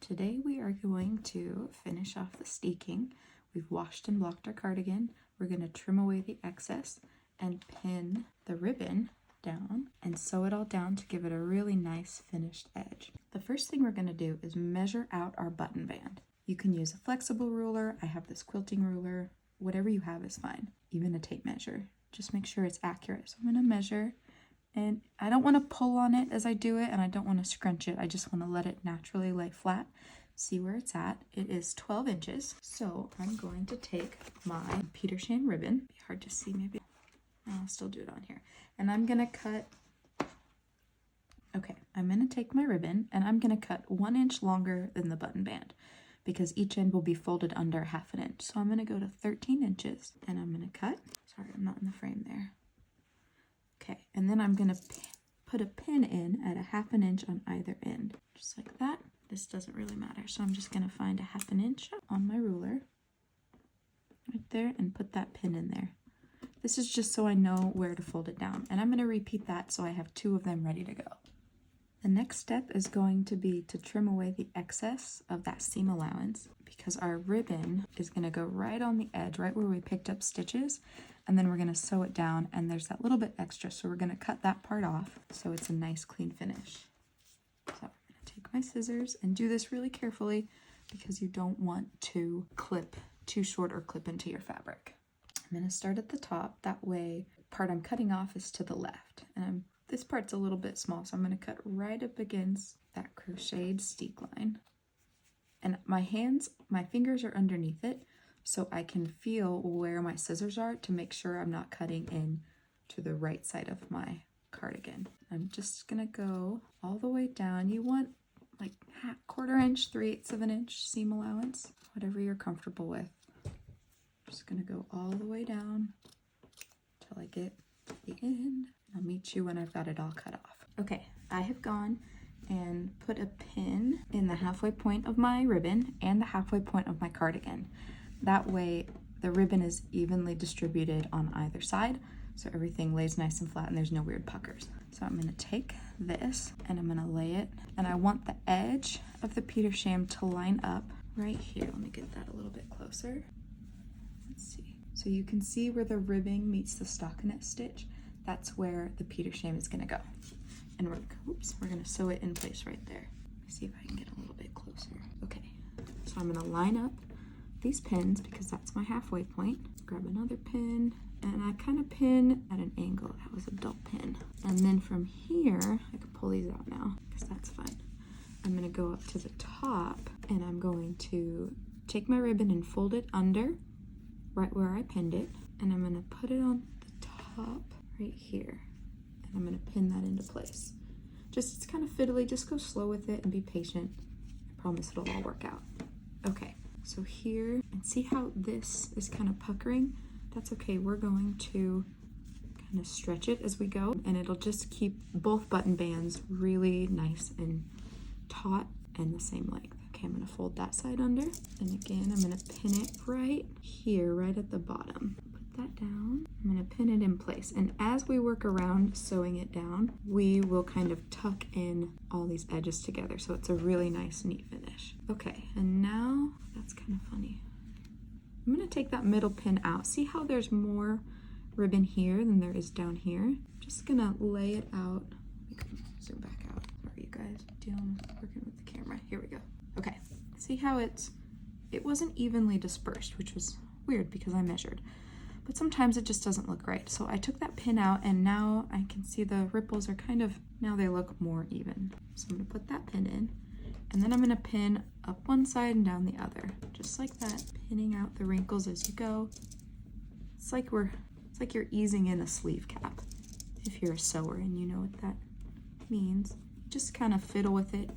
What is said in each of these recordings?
Today we are going to finish off the steeking. We've washed and blocked our cardigan. We're going to trim away the excess and pin the ribbon down and sew it all down to give it a really nice finished edge. The first thing we're going to do is measure out our button band. You can use a flexible ruler. I have this quilting ruler. Whatever you have is fine. Even a tape measure. Just make sure it's accurate. So I'm going to measure, and I don't want to pull on it as I do it, and I don't want to scrunch it. I just want to let it naturally lay flat. See where it's at. It is 12 inches. So I'm going to take my Petersham ribbon. Be hard to see maybe. I'll still do it on here. And I'm going to cut. Okay, I'm going to take my ribbon and I'm going to cut 1 inch longer than the button band because each end will be folded under 1/2 inch. So I'm going to go to 13 inches and I'm going to cut. Sorry, I'm not in the frame there. Okay, and then I'm going to put a pin in at 1/2 inch on either end, just like that. This doesn't really matter. So I'm just going to find 1/2 inch on my ruler right there and put that pin in there. This is just so I know where to fold it down. And I'm going to repeat that so I have 2 of them ready to go. The next step is going to be to trim away the excess of that seam allowance because our ribbon is going to go right on the edge, right where we picked up stitches, and then we're going to sew it down, and there's that little bit extra, so we're going to cut that part off so it's a nice clean finish. So I'm going to take my scissors and do this really carefully because you don't want to clip too short or clip into your fabric. I'm going to start at the top. That way, the part I'm cutting off is to the left. And this part's a little bit small, so I'm going to cut right up against that crocheted steek line. And my fingers are underneath it, so I can feel where my scissors are to make sure I'm not cutting in to the right side of my cardigan. I'm just going to go all the way down. You want like 1/4 inch, 3/8 of an inch seam allowance, whatever you're comfortable with. Just gonna go all the way down till I get to the end. I'll meet you when I've got it all cut off. Okay, I have gone and put a pin in the halfway point of my ribbon and the halfway point of my cardigan. That way the ribbon is evenly distributed on either side, so everything lays nice and flat and there's no weird puckers. So I'm gonna take this and I'm gonna lay it, and I want the edge of the Petersham to line up right here. Let me get that a little bit closer. Let's see. So you can see where the ribbing meets the stockinette stitch. That's where the Petersham is going to go. And we're going to sew it in place right there. Let me see if I can get a little bit closer. Okay. So I'm going to line up these pins because that's my halfway point. Grab another pin and I kind of pin at an angle. That was a dull pin. And then from here, I can pull these out now because that's fun. I'm going to go up to the top and I'm going to take my ribbon and fold it under right where I pinned it, and I'm going to put it on the top right here, and I'm going to pin that into place. It's kind of fiddly, just go slow with it and be patient. I promise it'll all work out. Okay, so here, and see how this is kind of puckering? That's okay, we're going to kind of stretch it as we go, and it'll just keep both button bands really nice and taut and the same length. Okay, I'm going to fold that side under, and again I'm going to pin it right here, right at the bottom. Put that down. I'm going to pin it in place, and as we work around sewing it down, we will kind of tuck in all these edges together, so it's a really nice, neat finish. Okay, and now, that's kind of funny. I'm going to take that middle pin out. See how there's more ribbon here than there is down here? Just going to lay it out. We can zoom back out. Sorry, you guys, working with the camera. Here we go. Okay, see how it wasn't evenly dispersed, which was weird because I measured, but sometimes it just doesn't look right. So I took that pin out and now I can see the ripples are now they look more even. So I'm gonna put that pin in, and then I'm gonna pin up one side and down the other, just like that, pinning out the wrinkles as you go. It's like you're easing in a sleeve cap. If you're a sewer and you know what that means, just kind of fiddle with it.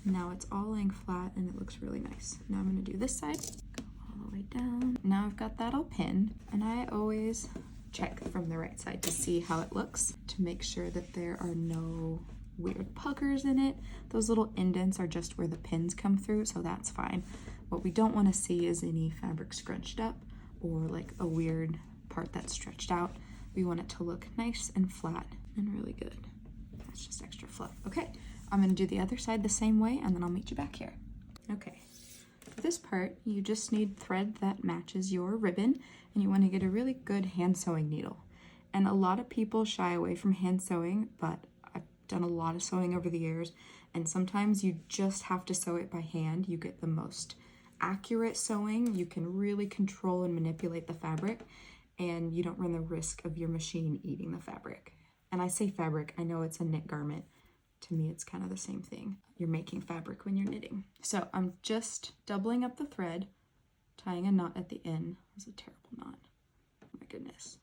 Now it's all laying flat and it looks really nice. Now I'm going to do this side, go all the way down. Now I've got that all pinned, and I always check from the right side to see how it looks to make sure that there are no weird puckers in it. Those little indents are just where the pins come through, so that's fine. What we don't want to see is any fabric scrunched up or like a weird part that's stretched out. We want it to look nice and flat and really good. That's just extra fluff. Okay. I'm going to do the other side the same way, and then I'll meet you back here. Okay, for this part, you just need thread that matches your ribbon, and you want to get a really good hand sewing needle. And a lot of people shy away from hand sewing, but I've done a lot of sewing over the years, and sometimes you just have to sew it by hand. You get the most accurate sewing. You can really control and manipulate the fabric, and you don't run the risk of your machine eating the fabric. And I say fabric, I know it's a knit garment. To me, it's kind of the same thing. You're making fabric when you're knitting. So I'm just doubling up the thread, tying a knot at the end. That was a terrible knot. Oh my goodness.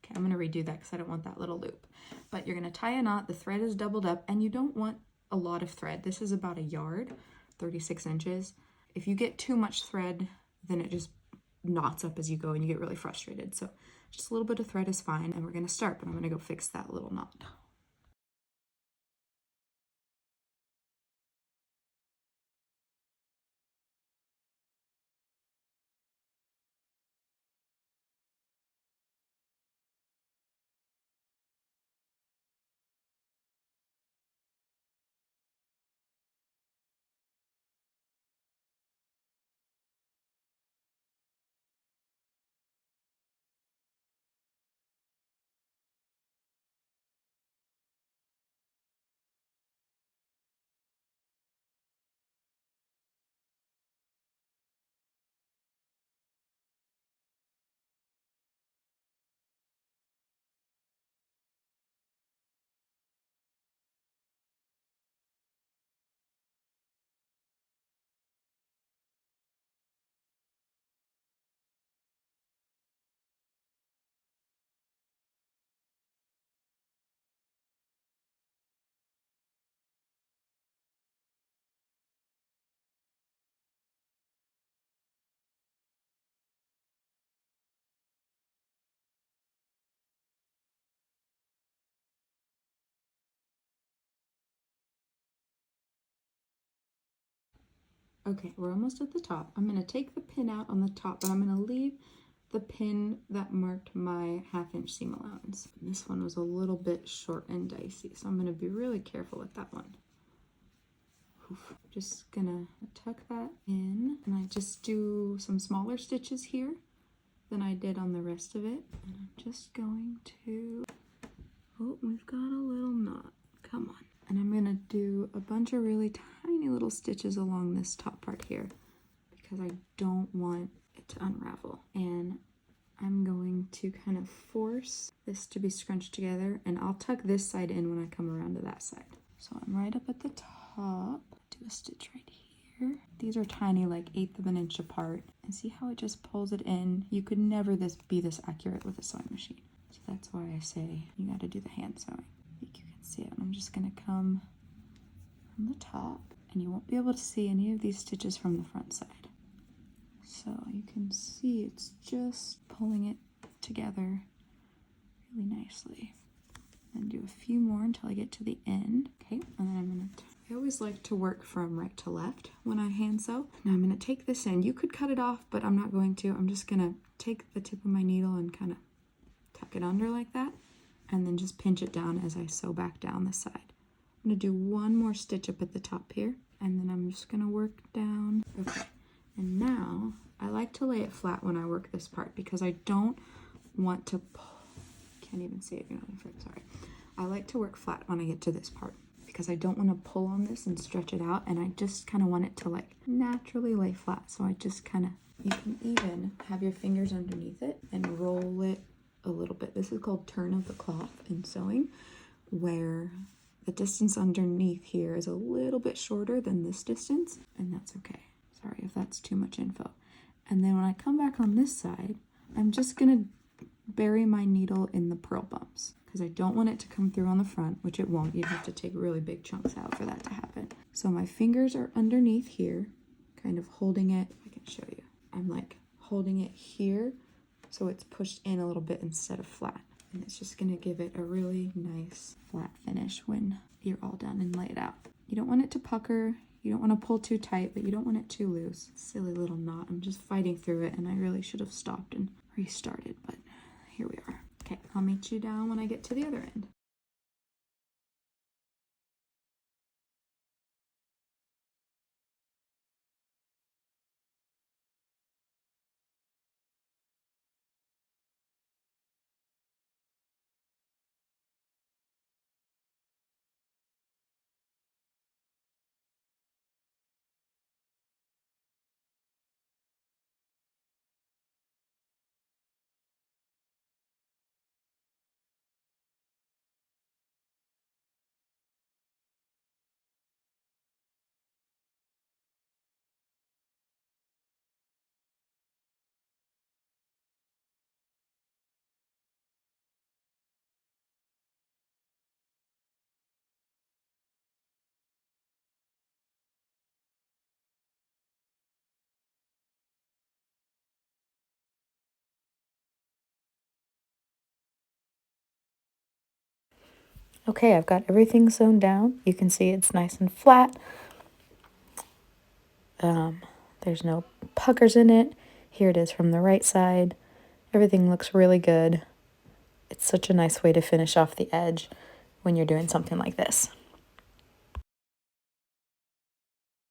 Okay, I'm going to redo that because I don't want that little loop. But you're going to tie a knot, the thread is doubled up, and you don't want a lot of thread. This is about a yard, 36 inches. If you get too much thread, then it just knots up as you go and you get really frustrated. So just a little bit of thread is fine, and we're going to start, but I'm going to go fix that little knot. Okay, we're almost at the top. I'm going to take the pin out on the top, but I'm going to leave the pin that marked my 1/2 inch seam allowance. And this one was a little bit short and dicey, so I'm going to be really careful with that one. Oof. Just gonna tuck that in, and I just do some smaller stitches here than I did on the rest of it. And I'm just going to, oh, we've got a little knot, come on. And I'm gonna do a bunch of really tiny little stitches along this top part here because I don't want it to unravel. And I'm going to kind of force this to be scrunched together, and I'll tuck this side in when I come around to that side. So I'm right up at the top, do a stitch right here. These are tiny, like 1/8 of an inch apart. And see how it just pulls it in? You could never be this accurate with a sewing machine. So that's why I say you gotta do the hand sewing. I think you can see it. I'm just gonna come from the top, and you won't be able to see any of these stitches from the front side. So you can see it's just pulling it together really nicely. And do a few more until I get to the end. Okay, and then I'm gonna, I always like to work from right to left when I hand sew. Now I'm gonna take this in. You could cut it off, but I'm not going to. I'm just gonna take the tip of my needle and kind of tuck it under like that, and then just pinch it down as I sew back down the side. I'm gonna do one more stitch up at the top here, and then I'm just gonna work down. Okay, and now I like to lay it flat when I work this part because I don't want to pull. Can't even see it, you're not in frame, sorry. I like to work flat when I get to this part because I don't want to pull on this and stretch it out, and I just kind of want it to like naturally lay flat. So I just kind of, you can even have your fingers underneath it and roll it a little bit. This is called turn of the cloth in sewing, where the distance underneath here is a little bit shorter than this distance, and that's okay. Sorry if that's too much info. And then when I come back on this side, I'm just gonna bury my needle in the purl bumps because I don't want it to come through on the front, which it won't. You'd have to take really big chunks out for that to happen. So my fingers are underneath here, kind of holding it. I can show you. I'm like holding it here so it's pushed in a little bit instead of flat. And it's just gonna give it a really nice flat finish when you're all done and lay it out. You don't want it to pucker. You don't want to pull too tight, but you don't want it too loose. Silly little knot. I'm just fighting through it, and I really should have stopped and restarted, but here we are. Okay, I'll meet you down when I get to the other end. Okay, I've got everything sewn down. You can see it's nice and flat. There's no puckers in it. Here it is from the right side. Everything looks really good. It's such a nice way to finish off the edge when you're doing something like this.